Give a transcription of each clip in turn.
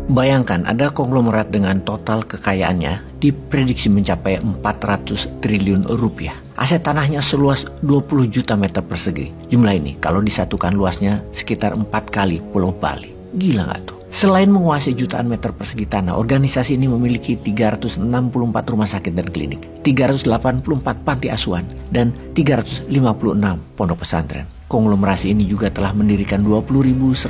Bayangkan ada konglomerat dengan total kekayaannya diprediksi mencapai 400 triliun rupiah. Aset tanahnya seluas 20 juta meter persegi. Jumlah ini kalau disatukan luasnya sekitar 4 kali Pulau Bali. Gila nggak tuh? Selain menguasai jutaan meter persegi tanah, organisasi ini memiliki 364 rumah sakit dan klinik, 384 panti asuhan, dan 356 pondok pesantren. Konglomerasi ini juga telah mendirikan 20.198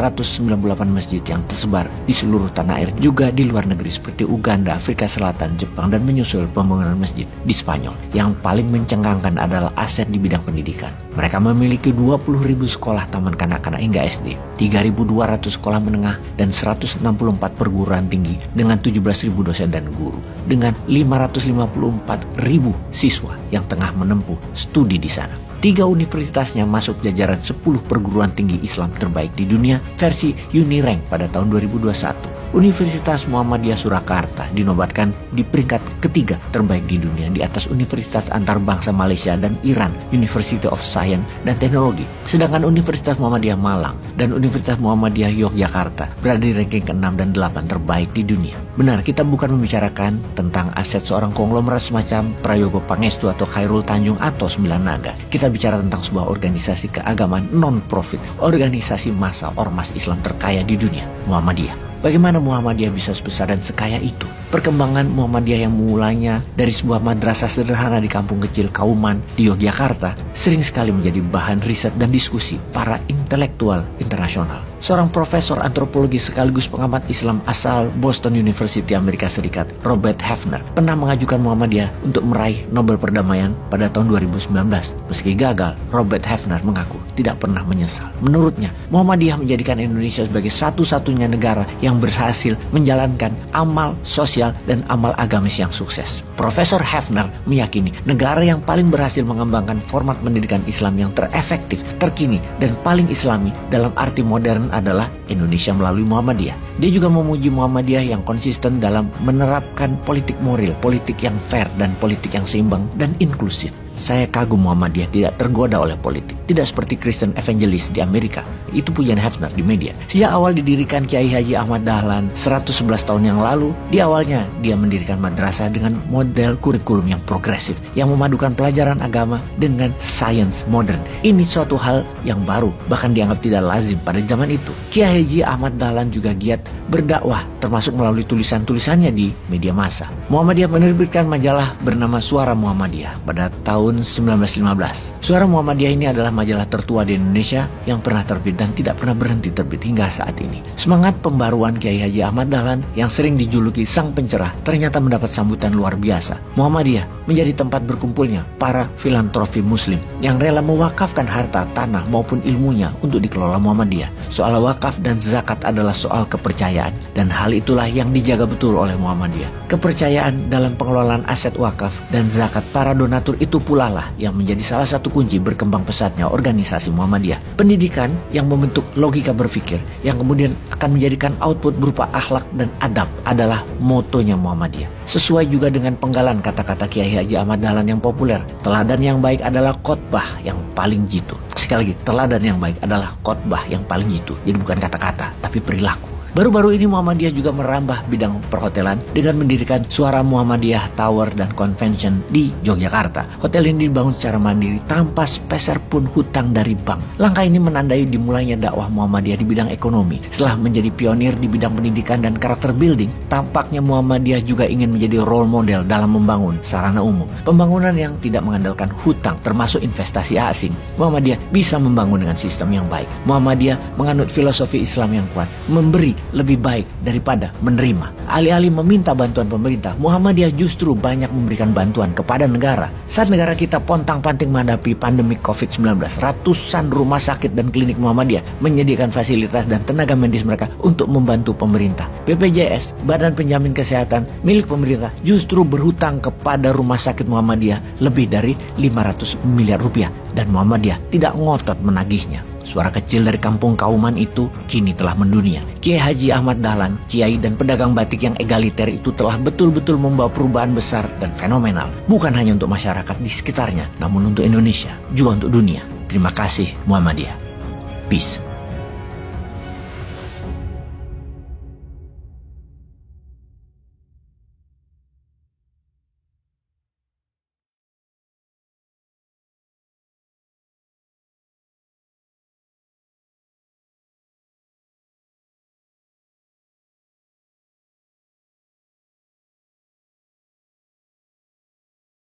masjid yang tersebar di seluruh tanah air, juga di luar negeri seperti Uganda, Afrika Selatan, Jepang, dan menyusul pembangunan masjid di Spanyol. Yang paling mencengangkan adalah aset di bidang pendidikan. Mereka memiliki 20.000 sekolah taman kanak-kanak hingga SD, 3.200 sekolah menengah, dan 164 perguruan tinggi dengan 17.000 dosen dan guru, dengan 554.000 siswa yang tengah menempuh studi di sana. 3 universitasnya masuk jajaran 10 perguruan tinggi Islam terbaik di dunia versi Unirank pada tahun 2021. Universitas Muhammadiyah Surakarta dinobatkan di peringkat ketiga terbaik di dunia di atas Universitas Antarbangsa Malaysia dan Iran, University of Science dan Teknologi. Sedangkan Universitas Muhammadiyah Malang dan Universitas Muhammadiyah Yogyakarta berada di ranking ke-6 dan 8 terbaik di dunia. Benar, kita bukan membicarakan tentang aset seorang konglomerat semacam Prayogo Pangestu atau Khairul Tanjung atau Sembilan Naga. Kita bicara tentang sebuah organisasi keagamaan non-profit, organisasi massa ormas Islam terkaya di dunia, Muhammadiyah. Bagaimana Muhammadiyah bisa sebesar dan sekaya itu? Perkembangan Muhammadiyah yang mulanya dari sebuah madrasah sederhana di kampung kecil Kauman di Yogyakarta sering sekali menjadi bahan riset dan diskusi para intelektual internasional. Seorang profesor antropologi sekaligus pengamat Islam asal Boston University Amerika Serikat, Robert Hefner, pernah mengajukan Muhammadiyah untuk meraih Nobel Perdamaian pada tahun 2019. Meski gagal, Robert Hefner mengaku tidak pernah menyesal. Menurutnya, Muhammadiyah menjadikan Indonesia sebagai satu-satunya negara yang berhasil menjalankan amal sosial dan amal agamis yang sukses. Profesor Hefner meyakini negara yang paling berhasil mengembangkan format pendidikan Islam yang terefektif, terkini, dan paling islami dalam arti modern adalah Indonesia melalui Muhammadiyah. Dia juga memuji Muhammadiyah yang konsisten dalam menerapkan politik moral, politik yang fair, dan politik yang seimbang dan inklusif. Saya kagum Muhammadiyah tidak tergoda oleh politik. Tidak seperti Kristen Evangelist di Amerika. Itu pujian Hefner di media. Sejak awal didirikan Kiai Haji Ahmad Dahlan 111 tahun yang lalu, di awalnya dia mendirikan madrasah dengan model kurikulum yang progresif, yang memadukan pelajaran agama dengan sains modern. Ini suatu hal yang baru, bahkan dianggap tidak lazim pada zaman itu. Kiai Haji Ahmad Dahlan juga giat berdakwah, termasuk melalui tulisan-tulisannya di media massa. Muhammadiyah menerbitkan majalah bernama Suara Muhammadiyah pada tahun 1915. Suara Muhammadiyah ini adalah majalah tertua di Indonesia yang pernah terbit dan tidak pernah berhenti terbit hingga saat ini. Semangat pembaruan Kiai Haji Ahmad Dahlan yang sering dijuluki sang pencerah ternyata mendapat sambutan luar biasa. Muhammadiyah menjadi tempat berkumpulnya para filantropi muslim yang rela mewakafkan harta, tanah maupun ilmunya untuk dikelola Muhammadiyah. Soal wakaf dan zakat adalah soal kepercayaan, dan hal itulah yang dijaga betul oleh Muhammadiyah. Kepercayaan dalam pengelolaan aset wakaf dan zakat para donatur itu pula lah yang menjadi salah satu kunci berkembang pesatnya organisasi Muhammadiyah. Pendidikan yang membentuk logika berpikir yang kemudian akan menjadikan output berupa akhlak dan adab adalah motonya Muhammadiyah. Sesuai juga dengan penggalan kata-kata Kiai Haji Ahmad Dahlan yang populer, teladan yang baik adalah khotbah yang paling jitu. Sekali lagi, teladan yang baik adalah khotbah yang paling jitu. Jadi bukan kata-kata, tapi perilaku. Baru-baru ini Muhammadiyah juga merambah bidang perhotelan dengan mendirikan Suara Muhammadiyah Tower dan Convention di Yogyakarta. Hotel ini dibangun secara mandiri tanpa sepeser pun hutang dari bank. Langkah ini menandai dimulainya dakwah Muhammadiyah di bidang ekonomi. Setelah menjadi pionir di bidang pendidikan dan karakter building, tampaknya Muhammadiyah juga ingin menjadi role model dalam membangun sarana umum. Pembangunan yang tidak mengandalkan hutang termasuk investasi asing. Muhammadiyah bisa membangun dengan sistem yang baik. Muhammadiyah menganut filosofi Islam yang kuat, memberi lebih baik daripada menerima. Alih-alih meminta bantuan pemerintah, Muhammadiyah justru banyak memberikan bantuan kepada negara. Saat negara kita pontang-panting menghadapi pandemi COVID-19, ratusan rumah sakit dan klinik Muhammadiyah menyediakan fasilitas dan tenaga medis mereka untuk membantu pemerintah. BPJS, Badan Penjamin Kesehatan milik pemerintah, justru berhutang kepada rumah sakit Muhammadiyah lebih dari 500 miliar rupiah, dan Muhammadiyah tidak ngotot menagihnya. Suara kecil dari kampung Kauman itu kini telah mendunia. Kiai Haji Ahmad Dahlan, kiai dan pedagang batik yang egaliter itu telah betul-betul membawa perubahan besar dan fenomenal. Bukan hanya untuk masyarakat di sekitarnya, namun untuk Indonesia, juga untuk dunia. Terima kasih Muhammadiyah. Peace.